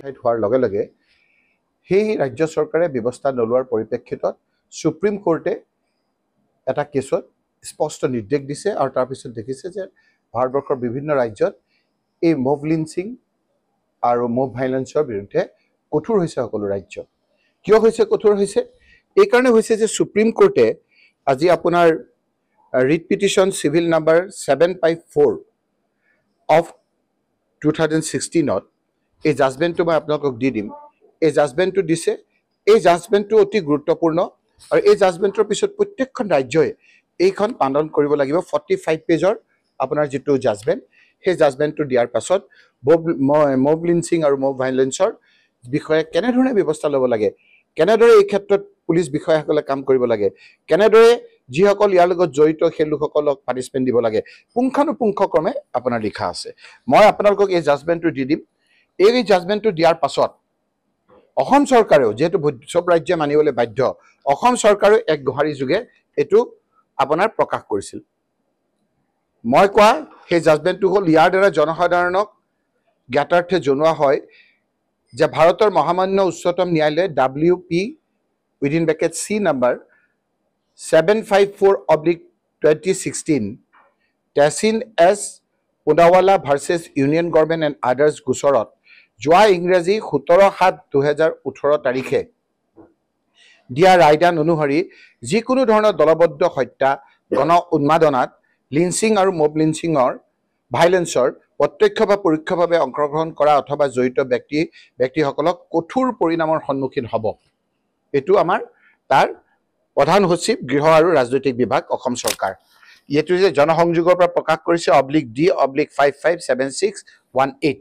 ঠাইত হোৱাৰ লগে লগে সেই ৰাজ্য চৰকাৰে ব্যৱস্থা নলোৱাৰ পৰিপ্ৰেক্ষিতত সুপ্ৰিম কোৰ্টে এটা কেছত স্পষ্ট নিৰ্দেশ দিছে আৰু তাৰপিছত দেখিছে যে ভাৰতবৰ্ষৰ বিভিন্ন ৰাজ্যত এই মব লিঞ্চিং আৰু মব ভাইলেন্সৰ বিৰুদ্ধে কঠোৰ হৈছে সকলো ৰাজ্য। কিয় হৈছে কঠোৰ হৈছে? এই কাৰণে হৈছে যে সুপ্ৰিম কোৰ্টে আজি আপোনাৰ writ petition civil number 754 of 2016ত এই জাজমেণ্টটো মই আপোনালোকক দি দিম। এই জাজমেণ্টটো দিছে। এই জাজমেণ্টটো অতি গুৰুত্বপূৰ্ণ আৰু এই জাজমেণ্টৰ পিছত প্ৰত্যেকখন ৰাজ্যই এইখন পালন কৰিব লাগিব। 45 পেজৰ আপোনাৰ যিটো জাজমেণ্ট, সেই জাজমেণ্টটো দিয়াৰ পাছত মব লিঞ্চিং আৰু মব ভাইলেন্সৰ বিষয়ে কেনেধৰণে ব্যৱস্থা ল'ব লাগে, কেনেদৰে এই ক্ষেত্ৰত পুলিচ বিষয়াসকলে কাম কৰিব লাগে, কেনেদৰে যিসকল ইয়াৰ লগত জড়িত সেই লোকসকলক পানিছমেণ্ট দিব লাগে, পুংখানুপুংখক্ৰমে আপোনাৰ লিখা আছে। মই আপোনালোকক এই জাজমেণ্টটো দি দিম। এই জাজমেণ্টটো দিয়াৰ পাছত অসম চৰকাৰেও, যিহেতু চব ৰাজ্যে মানিবলৈ বাধ্য, অসম চৰকাৰেও এক গোহাৰি যোগে এইটো আপোনাৰ প্ৰকাশ কৰিছিল। মই কোৱা সেই জাজমেণ্টটো হ'ল, ইয়াৰ দ্বাৰা জনসাধাৰণক জ্ঞাতাৰ্থে জনোৱা হয় যে ভাৰতৰ মহামান্য উচ্চতম ন্যায়ালয়ে WP(C number 754/2016 Tehseen S Poonawalla versus union government and others গোচৰত যোৱা ইংৰাজী 17/7/2018 তাৰিখে দিয়া ৰায়দান অনুসৰি যিকোনো ধৰণৰ দলবদ্ধ হত্যা, গণ উন্মাদনাত, লিঞ্চিং আৰু মব লিঞ্চিঙৰ ভাইলেন্সৰ প্ৰত্যক্ষ বা পৰোক্ষভাৱে অংশগ্ৰহণ কৰা অথবা জড়িত ব্যক্তিসকলক কঠোৰ পৰিণামৰ সন্মুখীন হ'ব। এইটো আমাৰ তাৰ প্ৰধান সচিব গৃহ আৰু ৰাজনৈতিক বিভাগ অসম চৰকাৰ। এইটো যে জনসংযোগৰ পৰা প্ৰকাশ কৰিছে /D/557618।